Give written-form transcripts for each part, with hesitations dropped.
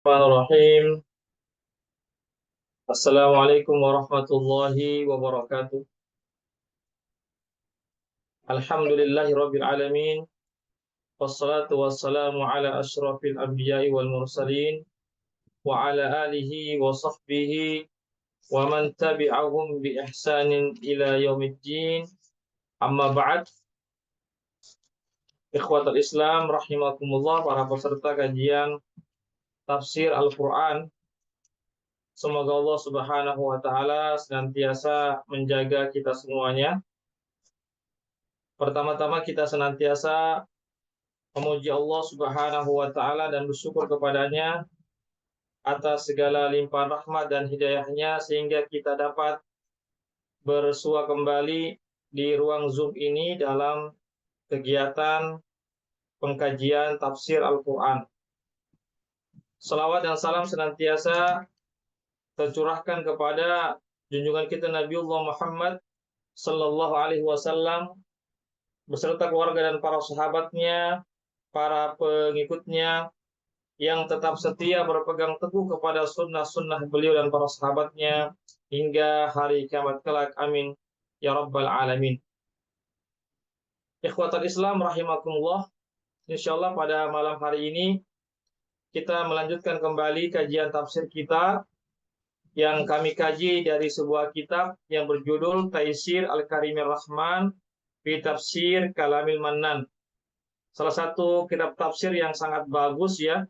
Bismillahirrahmanirrahim. Assalamualaikum warahmatullahi wabarakatuh. Alhamdulillahirabbil alamin. Wassalatu wassalamu ala asyrafil anbiya'i wal mursalin wa ala alihi wa sahbihi wa man tabi'ahum bi ihsanin ila yaumiddin. Amma ba'd. Ikhwatul Islam rahimakumullah, para peserta kajian tafsir Al-Qur'an. Semoga Allah Subhanahu wa taala senantiasa menjaga kita semuanya. Pertama-tama kita senantiasa memuji Allah Subhanahu wa taala dan bersyukur kepadanya atas segala limpahan rahmat dan hidayahnya sehingga kita dapat bersua kembali di ruang Zoom ini dalam kegiatan pengkajian tafsir Al-Qur'an. Salawat dan salam senantiasa tercurahkan kepada junjungan kita Nabiullah Muhammad sallallahu alaihi wasallam beserta keluarga dan para sahabatnya, para pengikutnya yang tetap setia berpegang teguh kepada sunnah-sunnah beliau dan para sahabatnya hingga hari kiamat kelak. Amin ya rabbal alamin. Ikhwatul Islam rahimakumullah. Insyaallah pada malam hari ini kita melanjutkan kembali kajian tafsir kita yang kami kaji dari sebuah kitab yang berjudul Taisir Al-Karimir Rahman fi Tafsir Kalamil Mannan. Salah satu kitab tafsir yang sangat bagus ya,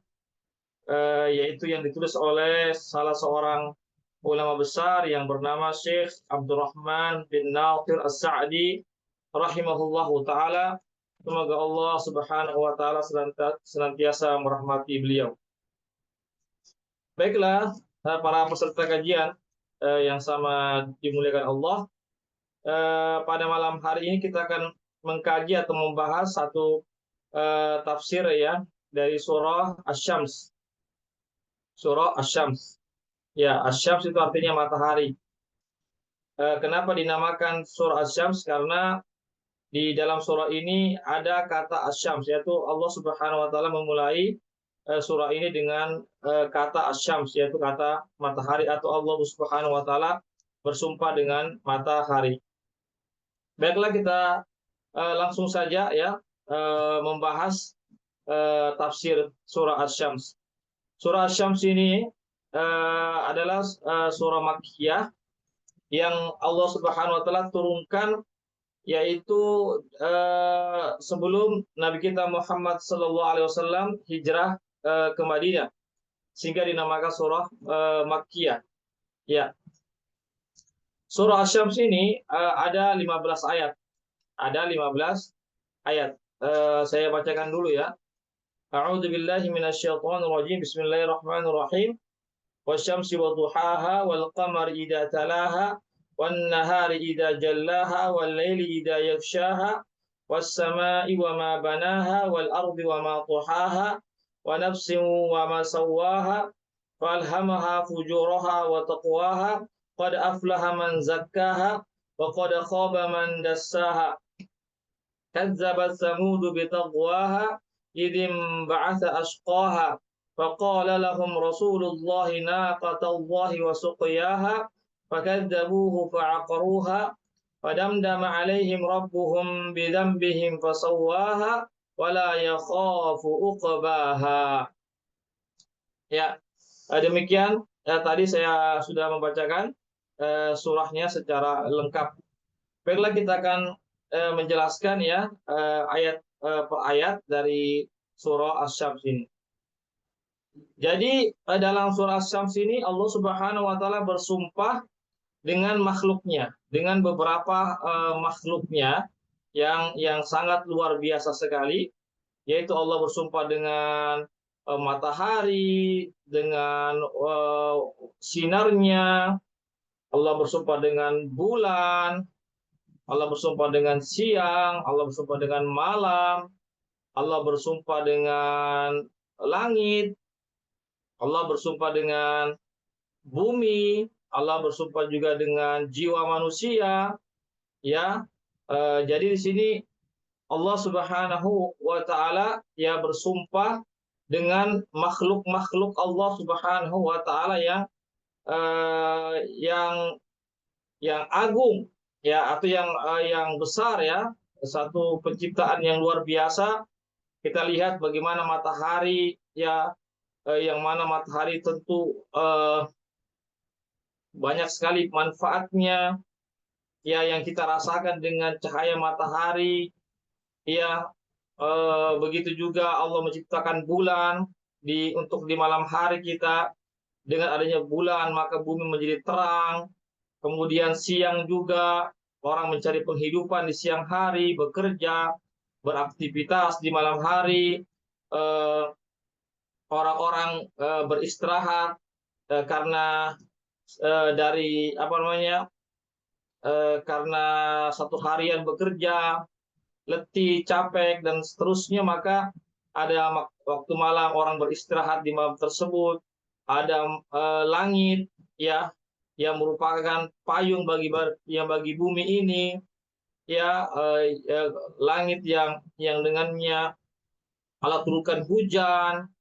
yaitu yang ditulis oleh salah seorang ulama besar yang bernama Syekh Abdurrahman bin Nathir As-Sa'di rahimahullahu taala. Semoga Allah Subhanahu wa taala senantiasa merahmati beliau. Baiklah, para peserta kajian yang sama dimuliakan Allah, pada malam hari ini kita akan mengkaji atau membahas satu tafsir ya dari surah Asy-Syams. Surah Asy-Syams. Ya, Asy-Syams itu artinya matahari. Kenapa dinamakan surah Asy-Syams? Karena di dalam surah ini ada kata Asy-Syams, yaitu Allah Subhanahu wa taala memulai surah ini dengan kata Asy-Syams, yaitu kata matahari, atau Allah Subhanahu wa taala bersumpah dengan matahari. Baiklah, kita langsung saja ya membahas tafsir surah Asy-Syams. Surah Asy-Syams ini adalah surah Makkiyah yang Allah Subhanahu wa taala turunkan, yaitu sebelum Nabi kita Muhammad sallallahu alaihi wasallam hijrah ke Madinah, sehingga dinamakan surah Makkiyah. Ya. Surah Asy-Syams ini ada 15 ayat. Ada 15 ayat. Saya bacakan dulu ya. A'udzu billahi minasyaitonir rajim. Bismillahirrahmanirrahim. Wasyamsi wadduhaha wal qamari idza talaha wan nahari idza jallaha wal laili idza yaghshaha was samai wama banaha wal ardi wama tuhaha wa nafsin wama sawaha falhamaha fujuraha wa taqwaha qad aflaha man zakkaha wa qad khaba man dassaha. Kazzabat Samud bitagwaha idzim ba'atha ashqaha faqala lahum Rasulullahi naqatallahi wa suqiyaha fakadzabuhu fa'aqaruha fadamdama 'alaihim rabbuhum bidzambihim fasawwaha wa la yakhafu uqbaha. Ya, demikian tadi saya sudah membacakan surahnya secara lengkap. Baiklah, kita akan menjelaskan ya ayat per ayat dari surah Asy-Syams ini. Jadi dalam surah Asy-Syams ini Allah Subhanahu wa taala bersumpah dengan makhluknya, dengan beberapa makhluknya yang sangat luar biasa sekali, yaitu Allah bersumpah dengan matahari, dengan sinarnya, Allah bersumpah dengan bulan, Allah bersumpah dengan siang, Allah bersumpah dengan malam, Allah bersumpah dengan langit, Allah bersumpah dengan bumi, Allah bersumpah juga dengan jiwa manusia, ya. Jadi di sini Allah Subhanahu wa taala ya bersumpah dengan makhluk-makhluk Allah Subhanahu wa taala eh, yang yang agung ya, atau yang besar ya, satu penciptaan yang luar biasa. Kita lihat bagaimana matahari ya, yang mana matahari tentu banyak sekali manfaatnya ya, yang kita rasakan dengan cahaya matahari ya. Begitu juga Allah menciptakan bulan untuk di malam hari kita. Dengan adanya bulan maka bumi menjadi terang. Kemudian siang juga orang mencari penghidupan di siang hari, bekerja, beraktivitas di malam hari. Eh, Orang-orang beristirahat karena dari apa namanya, karena satu harian bekerja, letih, capek, dan seterusnya, maka ada waktu malam orang beristirahat di malam tersebut. Ada langit ya, yang merupakan payung bagi bumi ini ya, langit yang dengannya Allah turunkan hujan,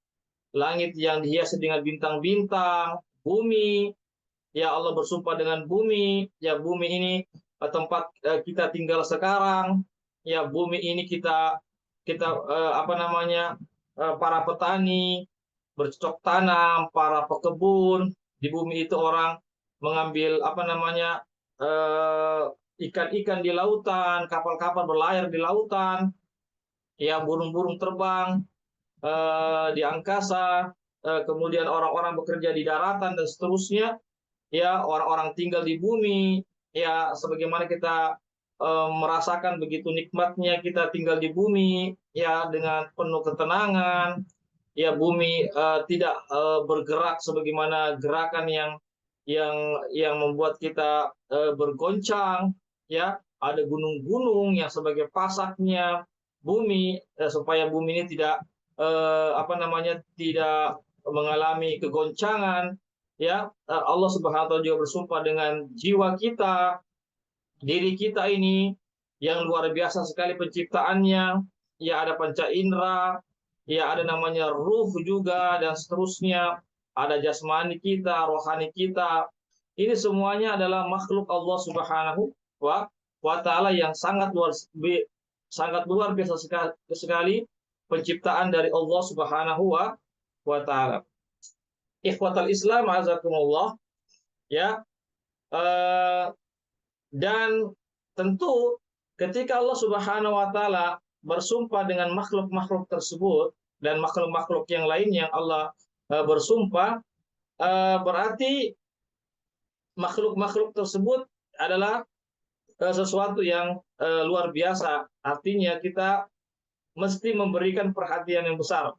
langit yang dihiasi dengan bintang-bintang, bumi ya, Allah bersumpah dengan bumi ya, bumi ini tempat kita tinggal sekarang ya. Bumi ini kita kita apa namanya, para petani bercocok tanam, para pekebun di bumi itu, orang mengambil apa namanya, eh, ikan-ikan di lautan, kapal-kapal berlayar di lautan ya, burung-burung terbang di angkasa, kemudian orang-orang bekerja di daratan dan seterusnya ya, orang-orang tinggal di bumi ya, sebagaimana kita merasakan begitu nikmatnya kita tinggal di bumi ya, dengan penuh ketenangan ya. Bumi tidak bergerak sebagaimana gerakan yang yang membuat kita bergoncang ya. Ada gunung-gunung yang sebagai pasaknya bumi, supaya bumi ini tidak apa namanya, tidak mengalami kegoncangan ya. Allah Subhanahu wa taala juga bersumpah dengan jiwa kita, diri kita ini yang luar biasa sekali penciptaannya ya. Ada panca indera ya, ada namanya ruh juga, dan seterusnya. Ada jasmani kita, rohani kita. Ini semuanya adalah makhluk Allah Subhanahu wa taala yang sangat luar biasa sekali penciptaan dari Allah Subhanahu wa taala. Ikhwatal Islam azakumullah ya. eh, dan tentu ketika Allah Subhanahu wa taala bersumpah dengan makhluk-makhluk tersebut dan makhluk-makhluk yang lain yang Allah bersumpah, berarti makhluk-makhluk tersebut adalah sesuatu yang luar biasa. Artinya kita mesti memberikan perhatian yang besar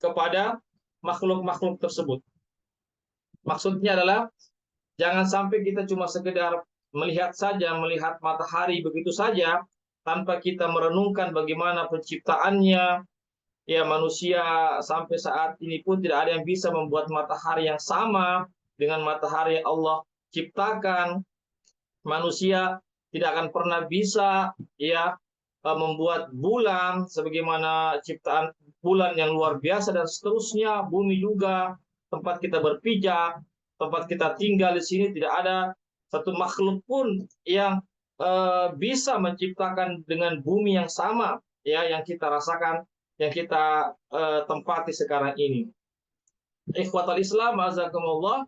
kepada makhluk-makhluk tersebut. Maksudnya adalah jangan sampai kita cuma sekedar melihat saja, melihat matahari begitu saja, tanpa kita merenungkan bagaimana penciptaannya. Ya, manusia sampai saat ini pun tidak ada yang bisa membuat matahari yang sama dengan matahari yang Allah ciptakan. Manusia tidak akan pernah bisa ya membuat bulan sebagaimana ciptaan bulan yang luar biasa dan seterusnya. Bumi juga tempat kita berpijak, tempat kita tinggal di sini, tidak ada satu makhluk pun yang bisa menciptakan dengan bumi yang sama ya, yang kita rasakan, yang kita tempati sekarang ini. Ikhwatal Islam azakumullah.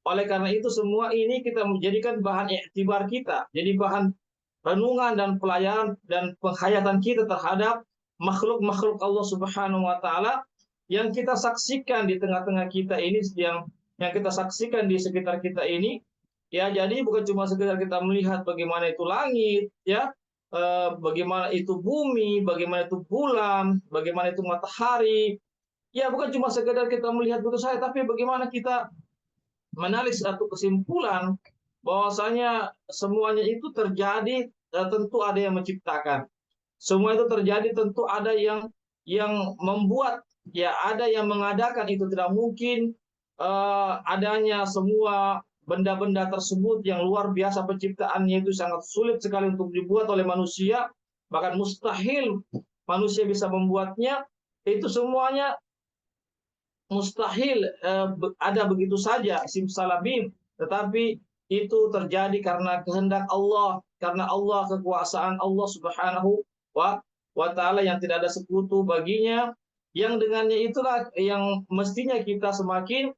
Oleh karena itu semua ini kita menjadikan bahan iktibar kita, jadi bahan renungan dan pelayanan dan penghayatan kita terhadap makhluk-makhluk Allah Subhanahu wa taala yang kita saksikan di tengah-tengah kita ini, yang kita saksikan di sekitar kita ini ya. Jadi bukan cuma sekedar kita melihat bagaimana itu langit ya, bagaimana itu bumi, bagaimana itu bulan, bagaimana itu matahari ya. Bukan cuma sekedar kita melihat begitu saja, tapi bagaimana kita menarik satu kesimpulan bahwasanya semuanya itu terjadi, tentu ada yang menciptakan. Semua itu terjadi tentu ada yang membuat ya, ada yang mengadakan. Itu tidak mungkin adanya semua benda-benda tersebut yang luar biasa penciptaannya itu sangat sulit sekali untuk dibuat oleh manusia, bahkan mustahil manusia bisa membuatnya. Itu semuanya mustahil ada begitu saja simsalabim, tetapi itu terjadi karena kehendak Allah, karena Allah, kekuasaan Allah Subhanahu wa taala yang tidak ada sekutu baginya, yang dengannya itulah yang mestinya kita semakin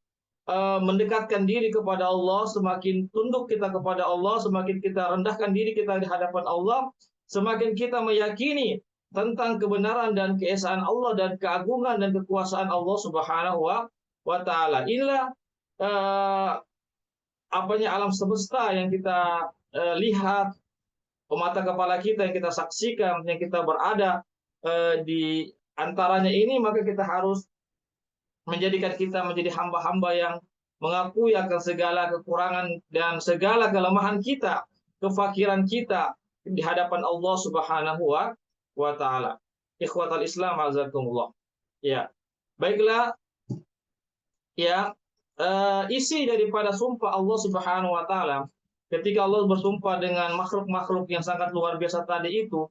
mendekatkan diri kepada Allah, semakin tunduk kita kepada Allah, semakin kita rendahkan diri kita di hadapan Allah, semakin kita meyakini tentang kebenaran dan keesaan Allah dan keagungan dan kekuasaan Allah Subhanahu wa taala. Inilah uh, apanya alam semesta yang kita lihat, mata kepala kita yang kita saksikan, yang kita berada di antaranya ini, maka kita harus menjadikan kita menjadi hamba-hamba yang mengakui akan segala kekurangan dan segala kelemahan kita, kefakiran kita di hadapan Allah Subhanahu wa taala. Ikhwatal Islam azakumullah. Ya. Baiklah, ya, isi daripada sumpah Allah Subhanahu wa taala ketika Allah bersumpah dengan makhluk-makhluk yang sangat luar biasa tadi itu,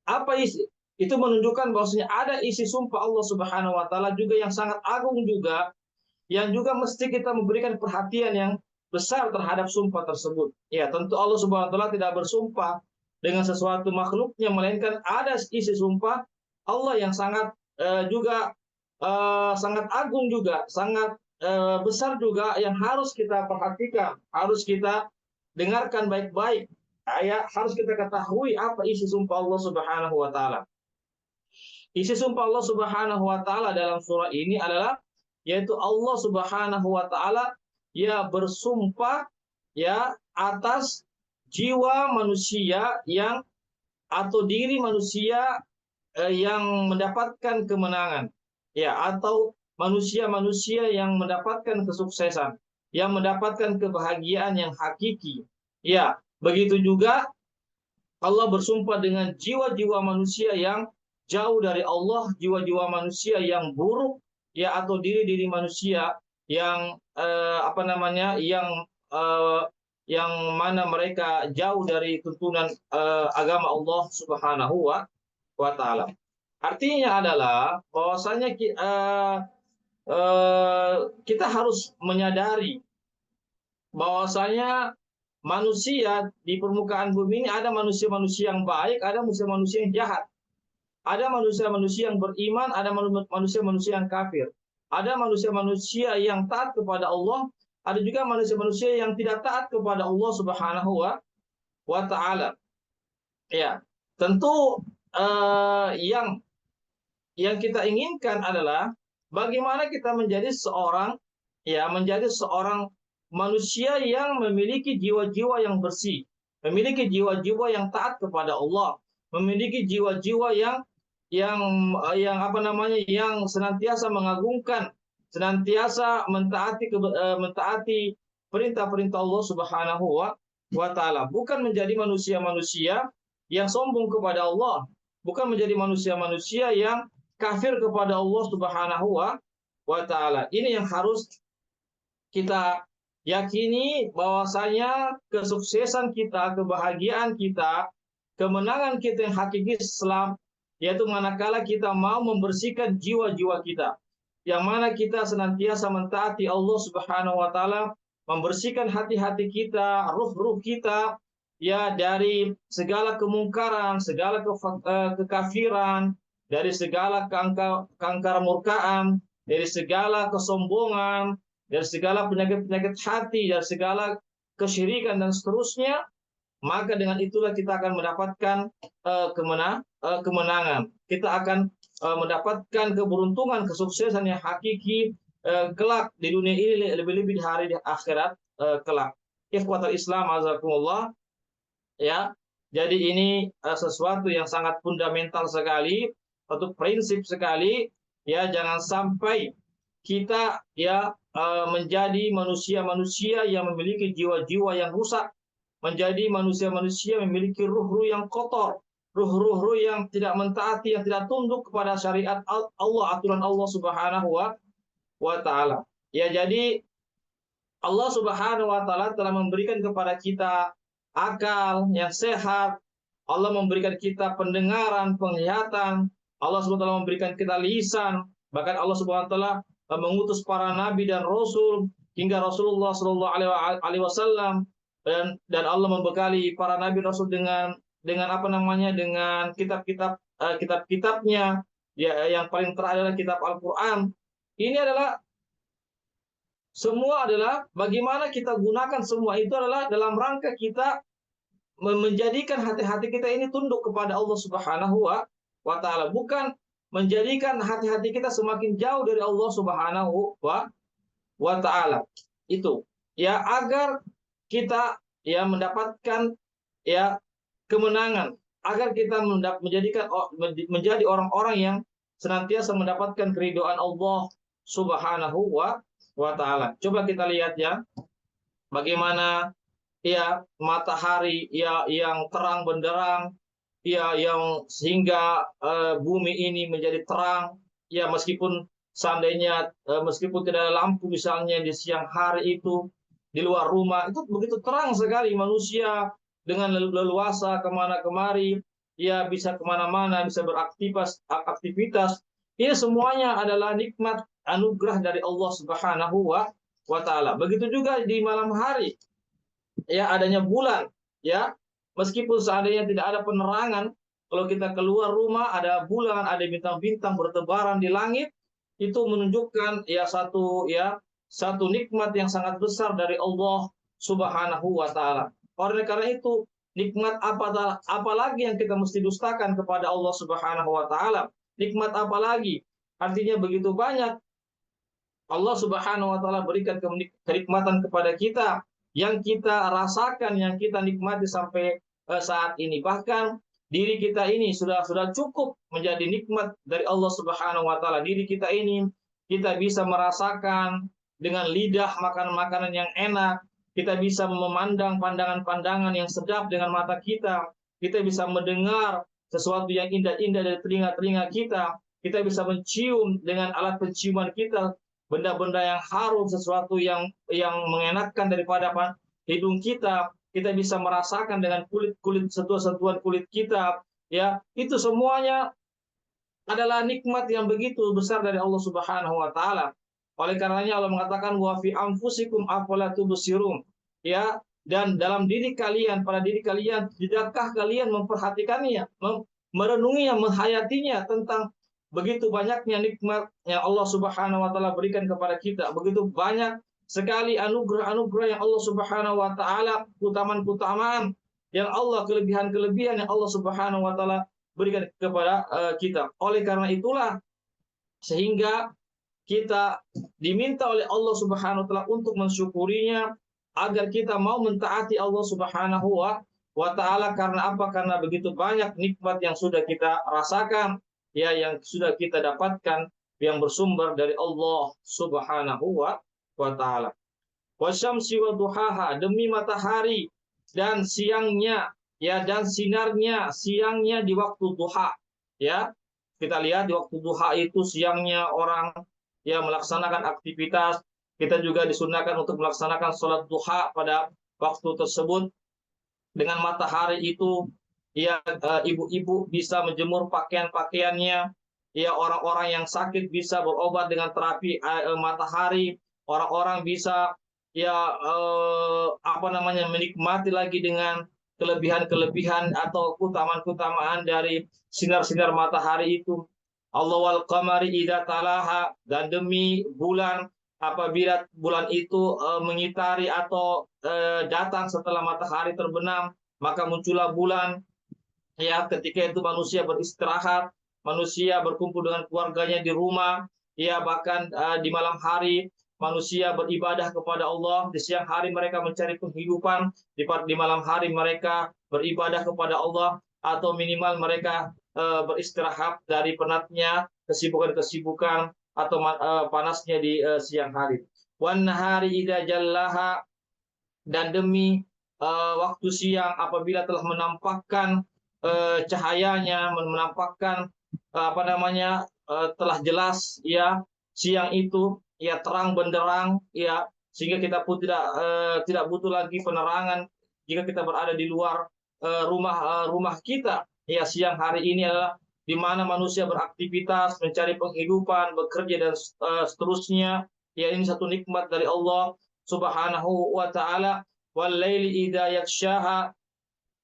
apa isi? Itu menunjukkan bahwasanya ada isi sumpah Allah Subhanahu wa taala juga yang sangat agung juga, yang juga mesti kita memberikan perhatian yang besar terhadap sumpah tersebut. Ya, tentu Allah Subhanahu wa taala tidak bersumpah dengan sesuatu makhluknya, melainkan ada isi sumpah Allah yang sangat juga sangat agung juga, sangat besar juga, yang harus kita perhatikan, harus kita dengarkan baik-baik. Ya, harus kita ketahui apa isi sumpah Allah Subhanahu wa taala. Isi sumpah Allah Subhanahu wa taala dalam surah ini adalah yaitu Allah Subhanahu wa taala ya bersumpah ya atas jiwa manusia yang atau diri manusia yang mendapatkan kemenangan, ya, atau manusia-manusia yang mendapatkan kesuksesan, yang mendapatkan kebahagiaan yang hakiki. Ya, begitu juga Allah bersumpah dengan jiwa-jiwa manusia yang jauh dari Allah, jiwa-jiwa manusia yang buruk, ya, atau diri-diri manusia yang yang mana mereka jauh dari tuntunan agama Allah Subhanahu wa taala. Artinya adalah bahwasanya kita harus menyadari bahwasanya manusia di permukaan bumi ini ada manusia-manusia yang baik, ada manusia-manusia yang jahat. Ada manusia-manusia yang beriman, ada manusia-manusia yang kafir. Ada manusia-manusia yang taat kepada Allah, ada juga manusia-manusia yang tidak taat kepada Allah Subhanahu wa taala. Ya, tentu yang kita inginkan adalah bagaimana kita menjadi seorang manusia yang memiliki jiwa-jiwa yang bersih, memiliki jiwa-jiwa yang taat kepada Allah, memiliki jiwa-jiwa yang senantiasa mengagungkan, senantiasa mentaati perintah-perintah Allah Subhanahu wa taala, bukan menjadi manusia-manusia yang sombong kepada Allah, bukan menjadi manusia-manusia yang kafir kepada Allah Subhanahu wa taala. Ini yang harus kita yakini, bahwasanya kesuksesan kita, kebahagiaan kita, kemenangan kita yang hakiki Islam, yaitu manakala kita mau membersihkan jiwa-jiwa kita, yang mana kita senantiasa mentaati Allah Subhanahu wa taala, membersihkan hati-hati kita, ruh-ruh kita, ya, dari segala kemungkaran, segala kekafiran, dari segala kangkar murkaan, dari segala kesombongan, dari segala penyakit-penyakit hati, dari segala kesyirikan dan seterusnya. Maka dengan itulah kita akan mendapatkan kemenangan. Kita akan mendapatkan keberuntungan, kesuksesan yang hakiki kelak di dunia ini, lebih-lebih di hari di akhirat kelak. Ikhwatul Islam azakumullah. Ya, jadi ini sesuatu yang sangat fundamental sekali, satu prinsip sekali. Ya, jangan sampai kita menjadi manusia-manusia yang memiliki jiwa-jiwa yang rusak, menjadi manusia-manusia memiliki ruh-ruh yang kotor, ruh-ruh yang tidak mentaati, yang tidak tunduk kepada syariat Allah, aturan Allah Subhanahu wa taala. Ya, jadi Allah Subhanahu wa taala telah memberikan kepada kita akal yang sehat, Allah memberikan kita pendengaran, penglihatan, Allah Subhanahu wa taala memberikan kita lisan, bahkan Allah Subhanahu wa taala mengutus para nabi dan rasul hingga Rasulullah Shallallahu Alaihi Wasallam, dan Allah membekali para nabi rasul dengan apa namanya, dengan kitab-kitabnya, ya, yang paling terakhir adalah kitab Al-Quran. Ini adalah semua adalah bagaimana kita gunakan semua itu adalah dalam rangka kita menjadikan hati-hati kita ini tunduk kepada Allah Subhanahu wa Ta'ala, bukan menjadikan hati-hati kita semakin jauh dari Allah Subhanahu wa Ta'ala. Itu ya, agar kita ya mendapatkan ya kemenangan, agar kita menjadi orang-orang yang senantiasa mendapatkan keridhaan Allah Subhanahu wa Ta'ala. Coba kita lihat ya, bagaimana ya matahari ya yang terang benderang, ya yang sehingga bumi ini menjadi terang, ya meskipun seandainya meskipun tidak ada lampu misalnya di siang hari itu di luar rumah, itu begitu terang sekali, manusia dengan leluasa kemana kemari, ya bisa kemana-mana, bisa beraktivitas. Ini semuanya adalah nikmat anugerah dari Allah Subhanahu wa Ta'ala. Begitu juga di malam hari, ya adanya bulan, ya meskipun seandainya tidak ada penerangan, kalau kita keluar rumah ada bulan, ada bintang-bintang bertebaran di langit, itu menunjukkan ya satu nikmat yang sangat besar dari Allah Subhanahu wa Ta'ala. Oleh karena itu, nikmat apa lagi yang kita mesti dustakan kepada Allah Subhanahu wa Ta'ala? Nikmat apa lagi? Artinya begitu banyak Allah Subhanahu wa Ta'ala berikan kenikmatan kepada kita, yang kita rasakan, yang kita nikmati sampai saat ini. Bahkan diri kita ini sudah cukup menjadi nikmat dari Allah Subhanahu wa Ta'ala. Diri kita ini kita bisa merasakan dengan lidah makanan-makanan yang enak, kita bisa memandang pandangan-pandangan yang sedap dengan mata kita, kita bisa mendengar sesuatu yang indah-indah dari telinga-telinga kita bisa mencium dengan alat penciuman kita benda-benda yang harum, sesuatu yang mengenakkan daripada hidung kita bisa merasakan dengan kulit sentuhan kulit kita, ya itu semuanya adalah nikmat yang begitu besar dari Allah Subhanahu wa Ta'ala. Oleh karenanya Allah mengatakan wa fi anfusikum afala tubsirun, ya, dan dalam diri kalian, pada diri kalian, tidakkah kalian memperhatikannya, merenunginya, menghayatinya tentang begitu banyaknya nikmat yang Allah Subhanahu wa Ta'ala berikan kepada kita, begitu banyak sekali anugerah-anugerah yang Allah Subhanahu wa Ta'ala, keutamaan-keutamaan yang Allah, kelebihan-kelebihan yang Allah Subhanahu wa Ta'ala berikan kepada kita. Oleh karena itulah sehingga kita diminta oleh Allah Subhanahu wa Ta'ala untuk mensyukurinya, agar kita mau mentaati Allah Subhanahu wa Ta'ala. Karena apa? Karena begitu banyak nikmat yang sudah kita rasakan, ya, yang sudah kita dapatkan, yang bersumber dari Allah Subhanahu wa Ta'ala. Wasyamsi wa duhaha, demi matahari dan siangnya, ya, dan sinarnya siangnya di waktu duha, ya. Kita lihat di waktu duha itu siangnya orang ya melaksanakan aktivitas, kita juga disunahkan untuk melaksanakan sholat duha pada waktu tersebut. Dengan matahari itu ya ibu-ibu bisa menjemur pakaian-pakaiannya, ya orang-orang yang sakit bisa berobat dengan terapi matahari, orang-orang bisa ya menikmati lagi dengan kelebihan-kelebihan atau keutamaan-keutamaan dari sinar-sinar matahari itu. Allah wal qamari idza talaha, dan demi bulan apabila bulan itu mengitari atau datang setelah matahari terbenam, maka muncullah bulan. Ya, ketika itu manusia beristirahat, manusia berkumpul dengan keluarganya di rumah, ya, bahkan di malam hari manusia beribadah kepada Allah, di siang hari mereka mencari penghidupan, di malam hari mereka beribadah kepada Allah, atau minimal mereka beristirahat dari penatnya kesibukan-kesibukan atau panasnya di siang hari. Wan nahari idza jallaha, dan demi waktu siang apabila telah menampakkan cahayanya, menampakkan telah jelas, ya, siang itu ya terang benderang, ya, sehingga kita pun tidak butuh lagi penerangan jika kita berada di luar rumah kita. Ya, siang hari ini adalah di mana manusia beraktivitas, mencari penghidupan, bekerja dan seterusnya. Ya, ini satu nikmat dari Allah Subhanahu wa taala. Wal laili idza yaghshaha,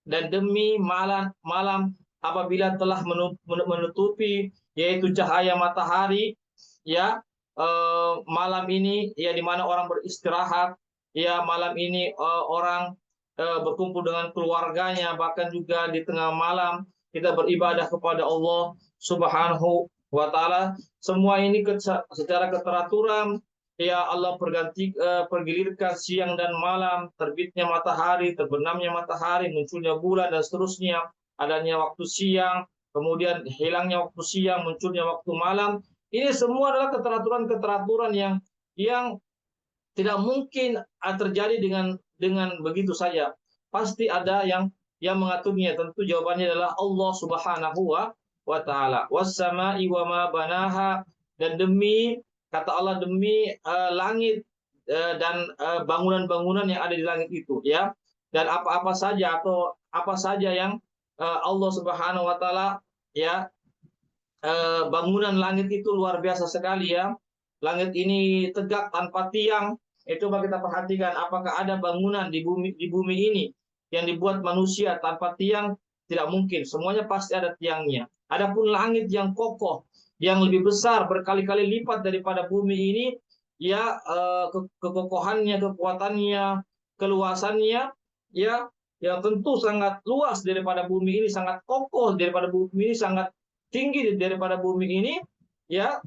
dan demi malam apabila telah menutupi, yaitu cahaya matahari, ya, malam ini ya di mana orang beristirahat, ya malam ini orang berkumpul dengan keluarganya, bahkan juga di tengah malam kita beribadah kepada Allah Subhanahu wa taala. Semua ini secara keteraturan, ya Allah pergilirkan siang dan malam, terbitnya matahari, terbenamnya matahari, munculnya bulan dan seterusnya, adanya waktu siang, kemudian hilangnya waktu siang, munculnya waktu malam. Ini semua adalah keteraturan yang tidak mungkin terjadi dengan begitu saja. Pasti ada yang mengaturnya. Tentu jawabannya adalah Allah Subhanahu wa taala. Was-sama'i wa ma banaha, dan demi, kata Allah, demi langit dan bangunan-bangunan yang ada di langit itu, ya. Dan apa-apa saja atau apa saja yang Allah Subhanahu wa taala, ya, bangunan langit itu luar biasa sekali, ya. Langit ini tegak tanpa tiang. Coba kita perhatikan, apakah ada bangunan di bumi ini yang dibuat manusia tanpa tiang? Tidak mungkin. Semuanya pasti ada tiangnya. Adapun langit yang kokoh, yang lebih besar berkali-kali lipat daripada bumi ini, ya, kekokohannya, kekuatannya, keluasannya, ya, yang tentu sangat luas daripada bumi ini, sangat kokoh daripada bumi ini, sangat tinggi daripada bumi ini, ya.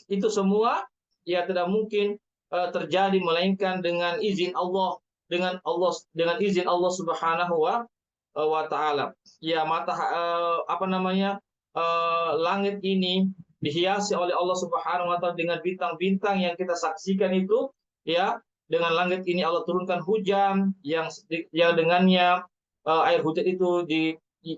Itu semua ya tidak mungkin terjadi melainkan dengan izin Allah, dengan izin Allah Subhanahu wa taala. Ya, langit ini dihiasi oleh Allah Subhanahu wa taala dengan bintang-bintang yang kita saksikan itu, ya. Dengan langit ini Allah turunkan hujan yang dengannya air hujan itu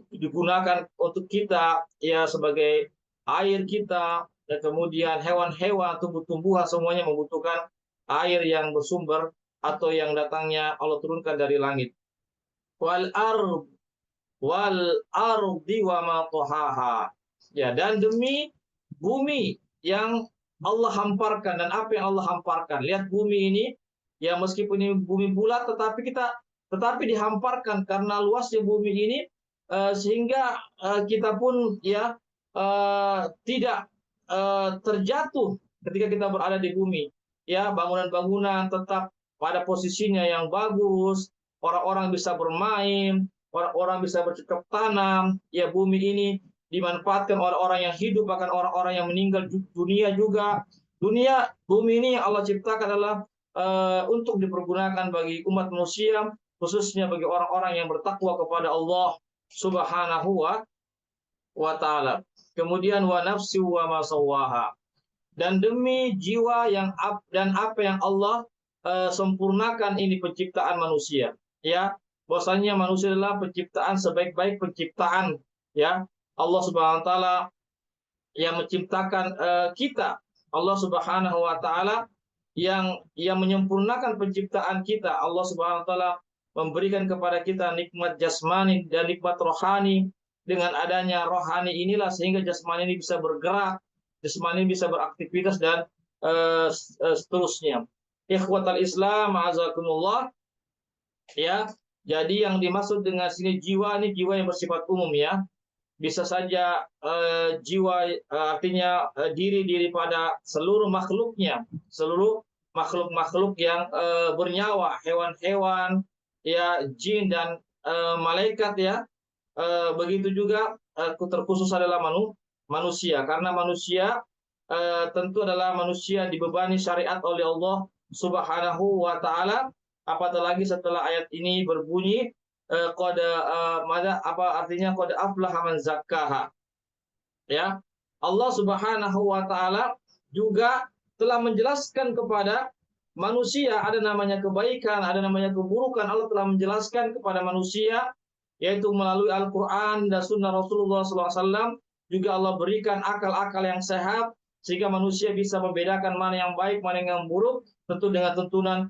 digunakan untuk kita, ya, sebagai air kita, dan kemudian hewan-hewan, tumbuh-tumbuhan semuanya membutuhkan air yang bersumber atau yang datangnya Allah turunkan dari langit. Wal ardi wa ma tahaha, ya, dan demi bumi yang Allah hamparkan, dan apa yang Allah hamparkan. Lihat bumi ini, ya, meskipun ini bumi bulat, tetapi dihamparkan karena luasnya bumi ini, sehingga kita pun, ya, tidak terjatuh ketika kita berada di bumi, ya. Bangunan-bangunan tetap pada posisinya yang bagus, orang-orang bisa bermain, orang-orang bisa bercocok tanam, ya. Bumi ini dimanfaatkan orang-orang yang hidup, bahkan orang-orang yang meninggal dunia juga. Bumi ini yang Allah ciptakan adalah untuk dipergunakan bagi umat manusia, khususnya bagi orang-orang yang bertakwa kepada Allah Subhanahu wa taala. Kemudian wa nafsi wa ma sawaha, dan demi jiwa dan apa yang Allah sempurnakan ini penciptaan manusia, ya. Bahwasanya manusia adalah penciptaan sebaik-baik penciptaan, ya. Allah Subhanahu wa taala yang menciptakan kita. Allah Subhanahu wa taala yang menyempurnakan penciptaan kita. Allah Subhanahu wa taala memberikan kepada kita nikmat jasmani dan nikmat rohani. Dengan adanya rohani inilah sehingga jasmani ini bisa bergerak, jasmani ini bisa beraktivitas dan seterusnya. Ikhwatal Islam, ma'azakumullah, ya. Jadi yang dimaksud dengan sini jiwa, ini jiwa yang bersifat umum, ya. Bisa saja jiwa artinya diri pada seluruh makhluknya, seluruh makhluk-makhluk yang bernyawa, hewan-hewan, ya, jin dan malaikat, ya. Begitu juga terkhusus adalah manusia, karena manusia tentu adalah manusia dibebani syariat oleh Allah Subhanahu wa taala. Apatah lagi setelah ayat ini berbunyi qad apa artinya qad aflaha man zakkaha, ya. Allah Subhanahu wa taala juga telah menjelaskan kepada manusia ada namanya kebaikan, ada namanya keburukan. Allah telah menjelaskan kepada manusia, yaitu melalui Al-Quran dan Sunnah Rasulullah SAW. Juga Allah berikan akal-akal yang sehat, sehingga manusia bisa membedakan mana yang baik, mana yang buruk, tentu dengan tuntunan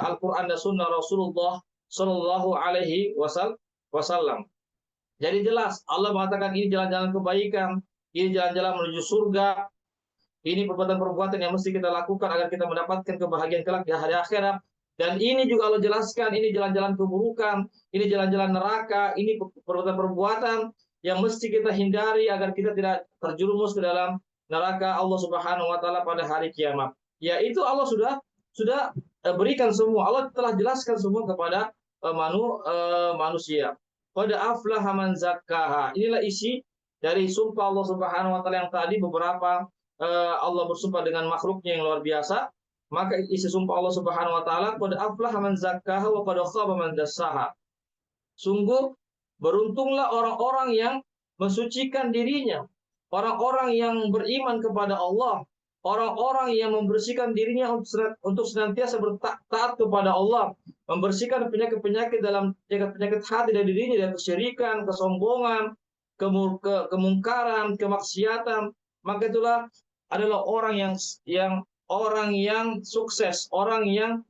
Al-Quran dan Sunnah Rasulullah SAW. Jadi jelas Allah mengatakan ini jalan-jalan kebaikan, ini jalan-jalan menuju surga, ini perbuatan-perbuatan yang mesti kita lakukan agar kita mendapatkan kebahagiaan kelak di hari akhirat. Dan ini juga Allah jelaskan, ini jalan-jalan keburukan, ini jalan-jalan neraka, ini perbuatan-perbuatan yang mesti kita hindari agar kita tidak terjerumus ke dalam neraka Allah Subhanahu wa taala pada hari kiamat. Ya, itu Allah sudah berikan semua. Allah telah jelaskan semua kepada manusia. Qad aflaha man zakkaha. Inilah isi dari sumpah Allah Subhanahu wa taala yang tadi beberapa Allah bersumpah dengan makhluknya yang luar biasa, maka isi sumpah Allah Subhanahu wa taala, qad aflaha man zakkaha wa qad khaba man dassaha. Sungguh beruntunglah orang-orang yang mensucikan dirinya, orang-orang yang beriman kepada Allah, orang-orang yang membersihkan dirinya untuk senantiasa bertaat kepada Allah, membersihkan penyakit-penyakit dalam penyakit hati dari dirinya, dari kesyirikan, kesombongan, kemungkaran, kemaksiatan. Maka itulah adalah orang yang sukses, orang yang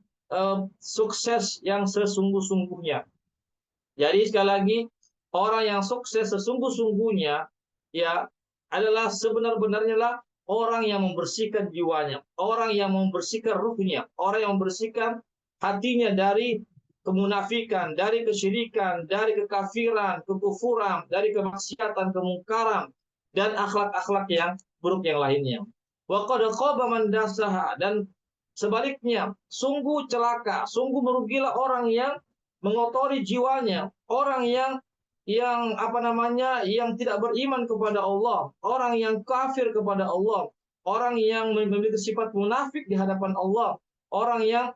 sukses yang sesungguh-sungguhnya. Jadi sekali lagi, orang yang sukses sesungguh-sungguhnya ya adalah sebenar-benarnya lah orang yang membersihkan jiwanya, orang yang membersihkan ruhnya, orang yang membersihkan hatinya dari kemunafikan, dari kesyirikan, dari kekafiran, kekufuran, dari kemaksiatan, kemungkaran, dan akhlak-akhlak yang buruk yang lainnya. Wa qad khaba man dassaha, dan sebaliknya, sungguh celaka, sungguh merugilah orang yang mengotori jiwanya, orang yang tidak beriman kepada Allah, orang yang kafir kepada Allah, orang yang memiliki sifat munafik di hadapan Allah, orang yang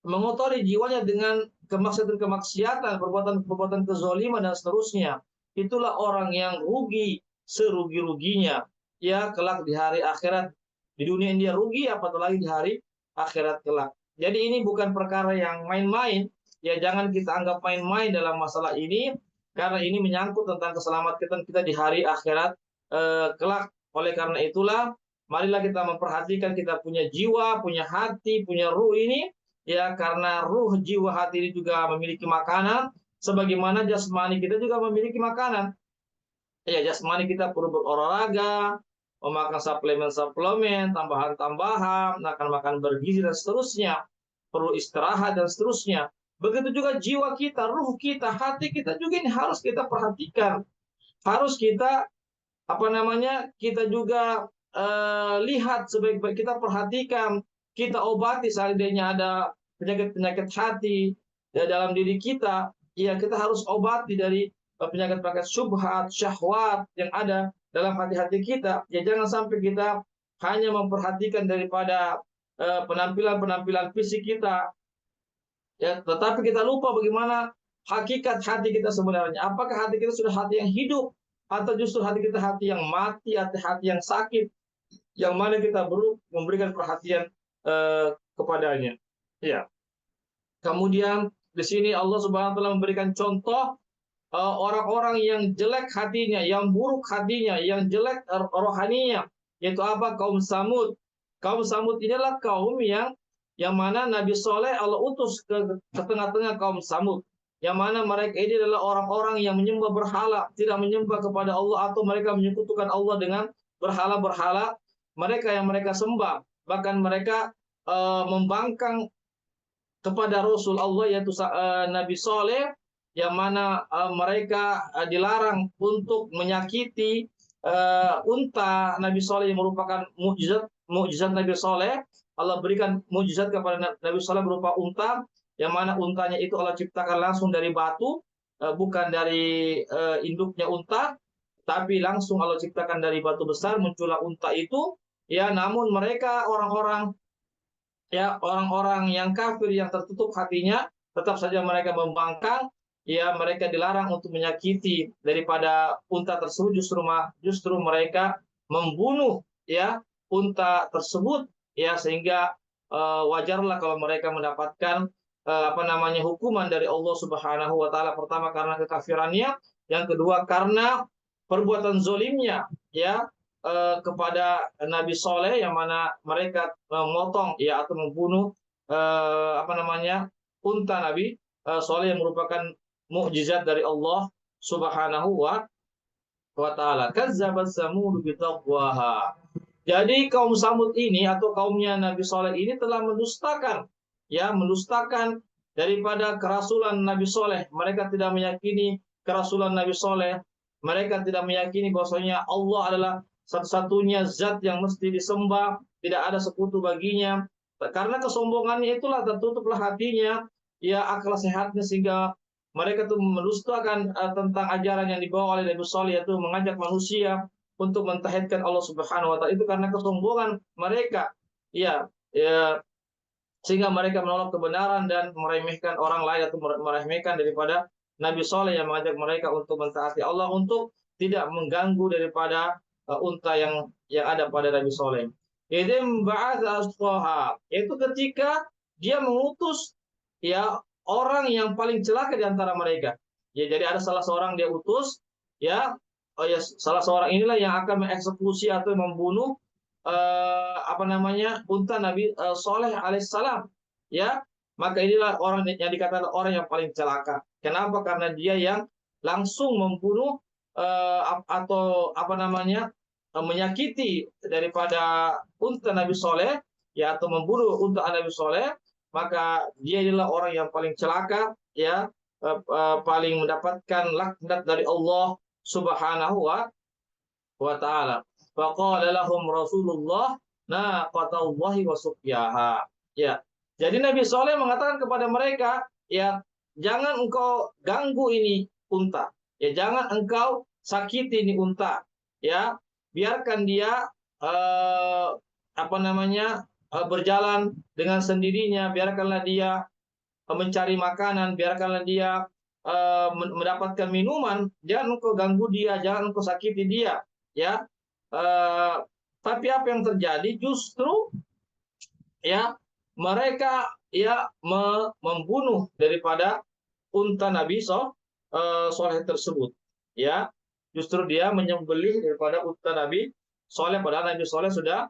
mengotori jiwanya dengan kemaksiatan, perbuatan kezaliman dan seterusnya. Itulah orang yang rugi serugi-ruginya. Ya, kelak di hari akhirat. Di dunia ini dia rugi, apalagi di hari akhirat kelak. Jadi ini bukan perkara yang main-main. Ya, jangan kita anggap main-main dalam masalah ini, karena ini menyangkut tentang keselamatan kita di hari akhirat kelak. Oleh karena itulah, marilah kita memperhatikan kita punya jiwa, punya hati, punya ruh ini, ya, karena ruh, jiwa, hati ini juga memiliki makanan, sebagaimana jasmani kita juga memiliki makanan. Ya, jasmani kita perlu berolahraga, memakan suplemen-suplemen, tambahan-tambahan, makan bergizi dan seterusnya, perlu istirahat dan seterusnya. Begitu juga jiwa kita, ruh kita, hati kita juga ini harus kita perhatikan. Harus kita kita juga lihat sebaik-baik, kita perhatikan, kita obati seandainya ada penyakit-penyakit hati ya, dalam diri kita, ya kita harus obati dari penyakit-penyakit syubhat, syahwat yang ada dalam hati-hati kita. Ya, jangan sampai kita hanya memperhatikan daripada penampilan-penampilan fisik kita, ya, tetapi kita lupa bagaimana hakikat hati kita sebenarnya. Apakah hati kita sudah hati yang hidup, atau justru hati kita hati yang mati, hati yang sakit, yang mana kita perlu memberikan perhatian kepadanya. Ya. Kemudian di sini Allah Subhanahu wa taala memberikan contoh orang-orang yang jelek hatinya, yang buruk hatinya, yang jelek rohaninya, yaitu apa? Kaum Samud. Kaum Samud inilah kaum yang mana Nabi Soleh Allah utus ke tengah-tengah kaum Samud, yang mana mereka ini adalah orang-orang yang menyembah berhala, tidak menyembah kepada Allah, atau mereka menyekutukan Allah dengan berhala-berhala mereka yang mereka sembah. Bahkan mereka membangkang kepada Rasul Allah, yaitu Nabi Soleh, yang mana mereka dilarang untuk menyakiti unta Nabi Soleh, yang merupakan mukjizat Nabi Soleh. Allah berikan mukjizat kepada Nabi Soleh berupa unta, yang mana untanya itu Allah ciptakan langsung dari batu, bukan dari induknya unta, tapi langsung Allah ciptakan dari batu besar, muncullah unta itu. Ya, namun mereka orang-orang yang kafir, yang tertutup hatinya, tetap saja mereka membangkang. Ya, mereka dilarang untuk menyakiti daripada unta tersebut, justru mereka membunuh ya unta tersebut, ya, sehingga wajarlah kalau mereka mendapatkan hukuman dari Allah Subhanahu wa taala. Pertama karena kekafirannya, yang kedua karena perbuatan zolimnya ya kepada Nabi Soleh, yang mana mereka memotong ya atau membunuh unta Nabi Soleh, yang merupakan mukjizat dari Allah Subhanahu wa ta'ala. Kazzabat Samud bitaqwaha. Jadi kaum Samud ini atau kaumnya Nabi Soleh ini telah mendustakan, ya, mendustakan daripada kerasulan Nabi Soleh. Mereka tidak meyakini kerasulan Nabi Soleh. Mereka tidak meyakini bahwasanya Allah adalah satu-satunya zat yang mesti disembah, tidak ada sekutu baginya. Karena kesombongannya itulah tertutuplah hatinya, ya, akal sehatnya, sehingga mereka tuh mendustakan tentang ajaran yang dibawa oleh Nabi Soleh, yaitu mengajak manusia untuk mentauhidkan Allah Subhanahu wa taala. Itu karena kesombongan mereka. Ya, ya, sehingga mereka menolak kebenaran dan meremehkan orang lain atau meremehkan daripada Nabi Soleh yang mengajak mereka untuk mentaati Allah, untuk tidak mengganggu daripada unta yang ada pada Nabi Soleh. Yaitu ketika dia mengutus, ya, orang yang paling celaka di antara mereka. Ya, jadi ada salah seorang dia utus, ya, oh ya, salah seorang inilah yang akan mengeksekusi atau membunuh unta Nabi Soleh alaihissalam, ya. Maka inilah orang yang dikatakan orang yang paling celaka. Kenapa? Karena dia yang langsung membunuh atau menyakiti daripada unta Nabi Soleh, ya, atau membunuh unta Nabi Soleh. Maka dia adalah orang yang paling celaka, ya, paling mendapatkan laknat dari Allah Subhanahu wa ta'ala. Faqala lahum Rasulullah naqatallahi wa suqyaha. Ya. Jadi Nabi Soleh mengatakan kepada mereka, ya, jangan engkau ganggu ini unta. Ya, jangan engkau sakiti ini unta. Ya, biarkan dia berjalan dengan sendirinya, biarkanlah dia mencari makanan, biarkanlah dia mendapatkan minuman, jangan engkau ganggu dia, jangan engkau sakiti dia, ya. Uh, tapi apa yang terjadi justru, ya, mereka, ya, membunuh daripada unta Nabi Soleh tersebut, ya. Justru dia menyembelih daripada unta Nabi Soleh, padahal Nabi Soleh sudah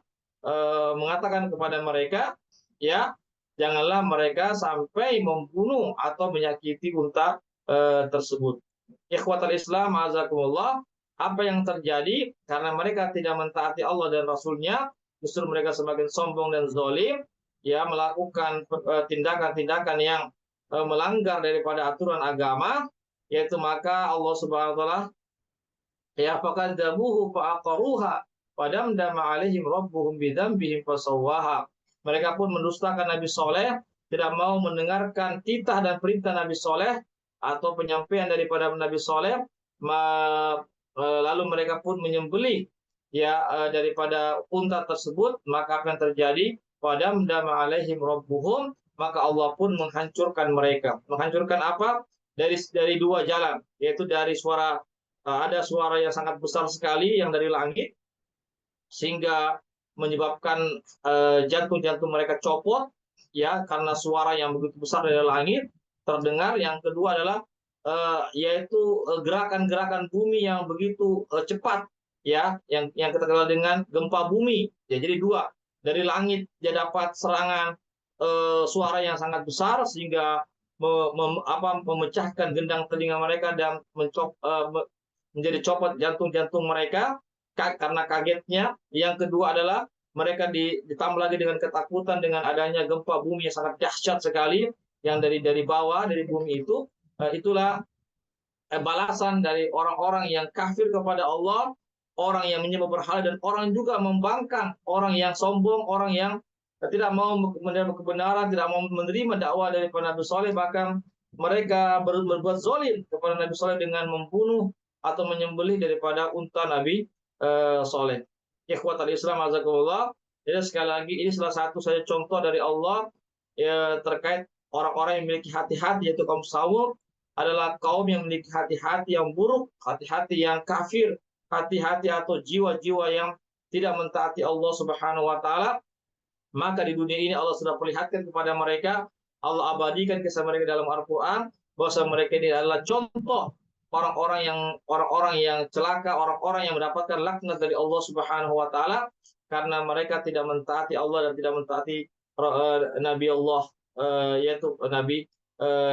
mengatakan kepada mereka, ya, janganlah mereka sampai membunuh atau menyakiti unta tersebut. Ikhwatal Islam, azakumullah, apa yang terjadi karena mereka tidak mentaati Allah dan Rasulnya, justru mereka semakin sombong dan zalim, ya, melakukan tindakan-tindakan yang melanggar daripada aturan agama, yaitu maka Allah Subhanahu wa taala, ya, fakadzabuhu fa'aqaruha padamdama alaihim rabbuhum bidzambihim fasawwaha. Mereka pun mendustakan Nabi Soleh, tidak mau mendengarkan titah dan perintah Nabi Soleh atau penyampaian daripada Nabi Soleh, lalu mereka pun menyembelih, ya, daripada unta tersebut. Maka apa yang terjadi? Padamdama alaihim rabbuhum, maka Allah pun menghancurkan mereka. Menghancurkan apa? Dari dua jalan, yaitu dari ada suara yang sangat besar sekali yang dari langit, sehingga menyebabkan jantung-jantung mereka copot, ya, karena suara yang begitu besar dari langit terdengar. Yang kedua adalah yaitu gerakan-gerakan bumi yang begitu cepat, ya, yang kita kenal dengan gempa bumi. Ya, jadi dua, dari langit dia dapat serangan suara yang sangat besar sehingga memecahkan gendang telinga mereka dan menjadi copot jantung-jantung mereka karena kagetnya. Yang kedua adalah mereka ditambah lagi dengan ketakutan dengan adanya gempa bumi yang sangat dahsyat sekali yang dari bawah, dari bumi itu. Itulah balasan dari orang-orang yang kafir kepada Allah, orang yang menyembah berhala, dan orang juga membangkang, orang yang sombong, orang yang tidak mau menerima kebenaran, tidak mau menerima dakwah dari Nabi Soleh. Bahkan mereka berbuat zalim kepada Nabi Soleh dengan membunuh atau menyembelih daripada unta Nabi Soleh. Ikhwatal Islam, azakumullah. Jadi sekali lagi, ini salah satu saja contoh dari Allah, ya, terkait orang-orang yang memiliki hati-hati, yaitu kaum Samud adalah kaum yang memiliki hati-hati yang buruk, hati-hati yang kafir, hati-hati atau jiwa-jiwa yang tidak mentaati Allah Subhanahu wa taala. Maka di dunia ini Allah sudah perlihatkan kepada mereka, Allah abadikan kisah mereka dalam Al-Qur'an, bahwa mereka ini adalah contoh orang-orang yang celaka, orang-orang yang mendapatkan laknat dari Allah Subhanahu wa taala karena mereka tidak mentaati Allah dan tidak mentaati Nabi Allah, yaitu Nabi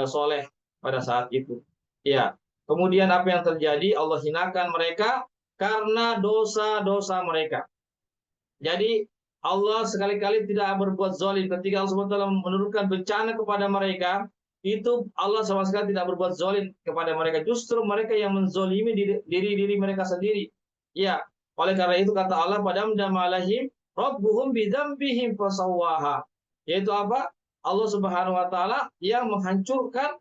Soleh pada saat itu. Ya. Kemudian apa yang terjadi? Allah hinakan mereka karena dosa-dosa mereka. Jadi Allah sekali-kali tidak berbuat zalim. Ketika Allah SWT menurunkan bencana kepada mereka, itu Allah sama sekali tidak berbuat zalim kepada mereka. Justru mereka yang menzolimi diri mereka sendiri. Ya, oleh karena itu kata Allah, padamdama alaihim rabbuhum bidzambihim fasawwaha. Yaitu apa? Allah Subhanahu wa taala yang menghancurkan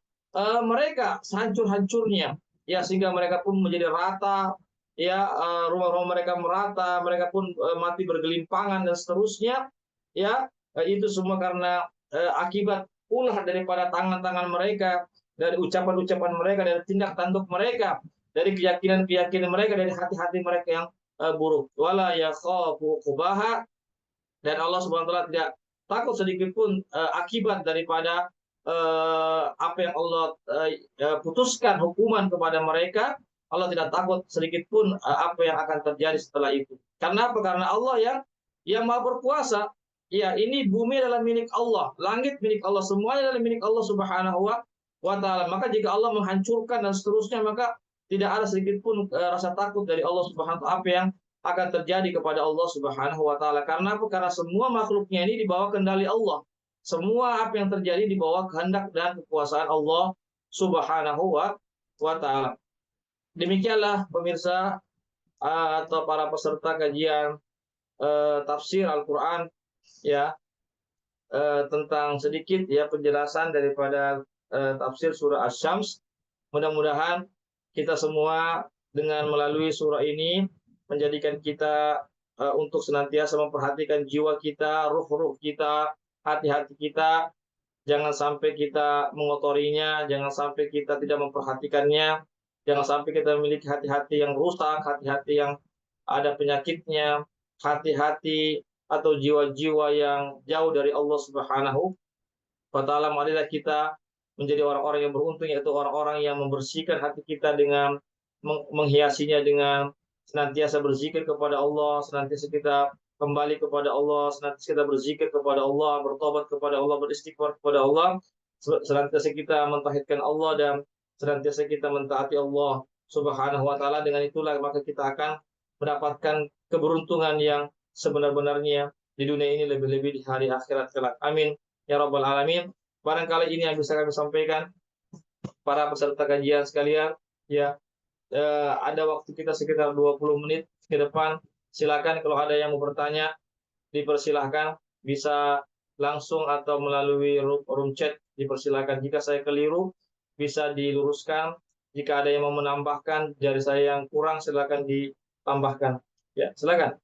mereka sehancur-hancurnya. Ya, sehingga mereka pun menjadi rata, ya, rumah-rumah mereka merata, mereka pun mati bergelimpangan dan seterusnya, ya, itu semua karena akibat ulah daripada tangan-tangan mereka, dari ucapan-ucapan mereka, dari tindak tanduk mereka, dari keyakinan-keyakinan mereka, dari hati-hati mereka yang buruk. Wala yakhafu qubaha, dan Allah Subhanahu wa taala tidak takut sedikit pun akibat daripada apa yang Allah putuskan hukuman kepada mereka. Allah tidak takut sedikit pun apa yang akan terjadi setelah itu. Karena apa? Karena Allah yang Maha berkuasa. Ya, ini bumi adalah milik Allah, langit milik Allah, semuanya adalah milik Allah Subhanahu wa taala. Maka jika Allah menghancurkan dan seterusnya, maka tidak ada sedikit pun rasa takut dari Allah Subhanahu wa taala apa yang akan terjadi kepada Allah Subhanahu wa taala. Karena apa? Karena semua makhluknya ini di bawah kendali Allah. Semua apa yang terjadi di bawah kehendak dan kekuasaan Allah Subhanahu wa taala. Demikianlah pemirsa atau para peserta kajian tafsir Al-Qur'an, ya, tentang sedikit ya penjelasan daripada tafsir surah Asy-Syams. Mudah-mudahan kita semua dengan melalui surah ini menjadikan kita untuk senantiasa memperhatikan jiwa kita, ruh-ruh kita, hati-hati kita. Jangan sampai kita mengotorinya, jangan sampai kita tidak memperhatikannya, jangan sampai kita memiliki hati-hati yang rusak, hati-hati yang ada penyakitnya, hati-hati atau jiwa-jiwa yang jauh dari Allah Subhanahu wa taala. Marilah kita menjadi orang-orang yang beruntung, yaitu orang-orang yang membersihkan hati kita dengan menghiasinya dengan senantiasa berzikir kepada Allah, senantiasa kita kembali kepada Allah, senantiasa kita berzikir kepada Allah, bertobat kepada Allah, beristighfar kepada Allah, senantiasa kita mentauhidkan Allah dan senantiasa kita mentaati Allah Subhanahu wa taala. Dengan itulah maka kita akan mendapatkan keberuntungan yang sebenar-benarnya di dunia ini, lebih-lebih di hari akhirat kelak. Amin ya rabbal alamin. Barangkali ini yang bisa kami sampaikan para peserta kajian sekalian, ya. Ada waktu kita sekitar 20 menit ke depan. Silakan kalau ada yang mau bertanya, dipersilahkan, bisa langsung atau melalui room chat, dipersilahkan. Jika saya keliru, bisa diluruskan. Jika ada yang mau menambahkan dari saya yang kurang, silakan ditambahkan. Ya, silakan.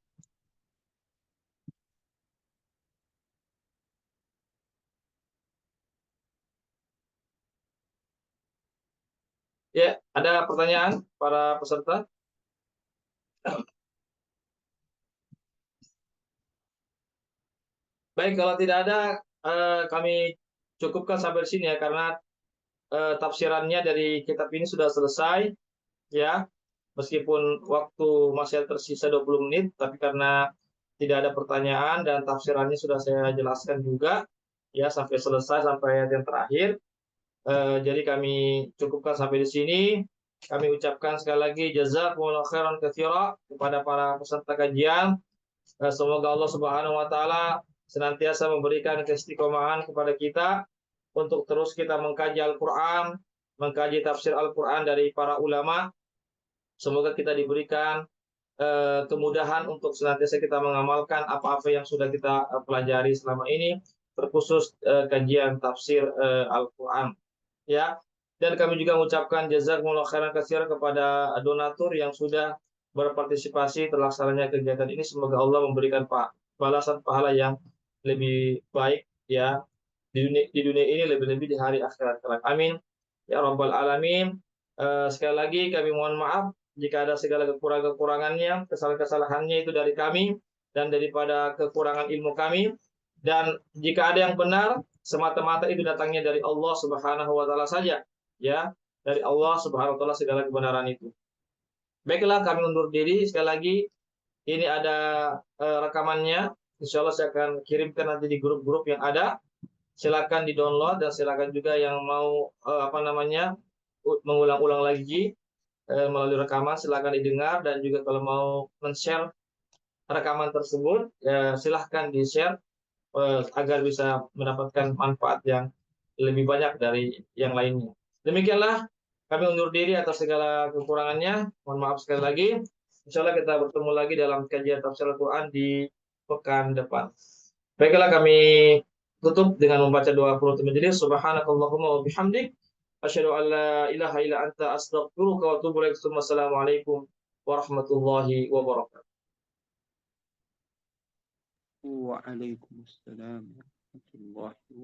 Ya, ada pertanyaan para peserta? Baik, kalau tidak ada, kami cukupkan sampai di sini ya, karena tafsirannya dari kitab ini sudah selesai, ya. Meskipun waktu masih tersisa 20 menit, tapi karena tidak ada pertanyaan dan tafsirannya sudah saya jelaskan juga, ya, sampai selesai, sampai ayat yang terakhir. Jadi kami cukupkan sampai di sini. Kami ucapkan sekali lagi jazakumullahu khairan katsira kepada para peserta kajian. Semoga Allah Subhanahu wa taala senantiasa memberikan keistiqomahan kepada kita untuk terus kita mengkaji Al-Qur'an, mengkaji tafsir Al-Qur'an dari para ulama. Semoga kita diberikan kemudahan untuk senantiasa kita mengamalkan apa-apa yang sudah kita pelajari selama ini, terkhusus kajian tafsir Al-Qur'an, ya. Dan kami juga mengucapkan jazakumullahu khairan katsira kepada donatur yang sudah berpartisipasi terlaksananya kegiatan ini. Semoga Allah memberikan balasan pahala yang lebih baik, ya, di dunia ini, lebih-lebih di hari akhirat kelak. Amin ya rabbal alamin. Sekali lagi kami mohon maaf jika ada segala kekurangannya, kesalahan-kesalahannya itu dari kami dan daripada kekurangan ilmu kami. Dan jika ada yang benar, semata-mata itu datangnya dari Allah Subhanahu wa taala saja, ya. Dari Allah Subhanahu wa taala segala kebenaran itu. Baiklah, kami undur diri. Sekali lagi, ini ada rekamannya. Insya Allah saya akan kirimkan nanti di grup-grup yang ada. Silakan di-download dan silakan juga yang mau mengulang-ulang lagi melalui rekaman, silakan didengar, dan juga kalau mau men-share rekaman tersebut, ya silahkan di-share agar bisa mendapatkan manfaat yang lebih banyak dari yang lainnya. Demikianlah kami undur diri atas segala kekurangannya. Mohon maaf sekali lagi. Insya Allah kita bertemu lagi dalam kajian tafsir Al-Quran di pekan depan. Baiklah, kami tutup dengan membaca doa penutup majelis. Subhanakallahumma wa bihamdik. Asyhadu an la ilaha illa anta astaghfiruka wa atubu ilaik. Wassalamualaikum warahmatullahi wabarakatuh. Waalaikumsalam warahmatullahi wabarakatuh.